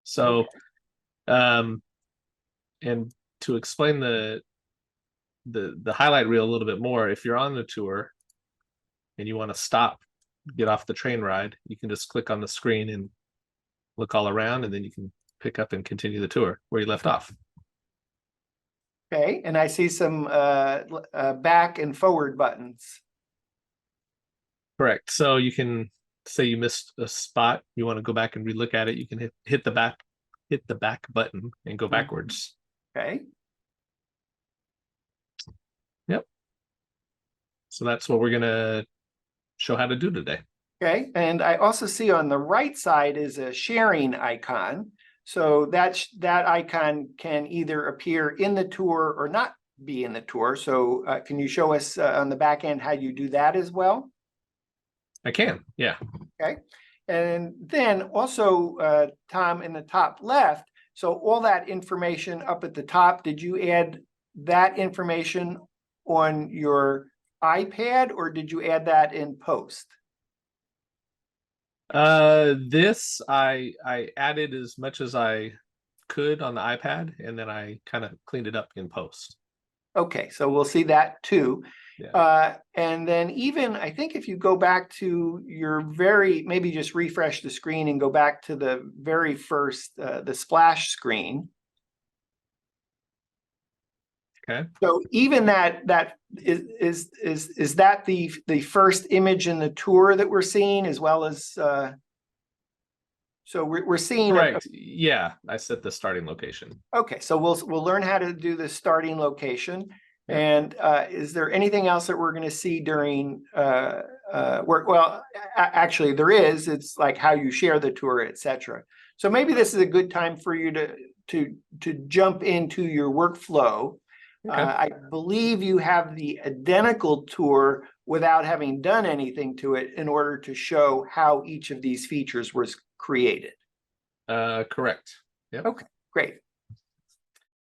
So, Okay. And to explain the highlight reel a little bit more, if you're on the tour and you want to stop, get off the train ride, you can just click on the screen and look all around, and then you can pick up and continue the tour where you left off. Okay, and I see some back and forward buttons. Correct. So you can say you missed a spot, you want to go back and relook at it, you can hit the back button and go backwards. Okay. Yep. So that's what we're gonna show how to do today. Okay, and I also see on the right side is a sharing icon. So that icon can either appear in the tour or not be in the tour. So can you show us on the back end how you do that as well? I can, yeah. Okay, and then also, Tom, in the top left, so all that information up at the top, did you add that information on your iPad or did you add that in post? This I added as much as I could on the iPad, and then I kind of cleaned it up in post. Okay, so we'll see that too. Yeah. And then even, I think if you go back to your maybe just refresh the screen and go back to the very first, the splash screen. Okay. So even that is that the first image in the tour that we're seeing, as well as, so we're seeing. Correct. Yeah, I set the starting location. Okay, so we'll learn how to do the starting location. Yeah. And is there anything else that we're going to see during work? Well, actually there is. It's like how you share the tour, etc. So maybe this is a good time for you to jump into your workflow. Okay. I believe you have the identical tour without having done anything to it in order to show how each of these features was created. Correct. Yep. Okay, great.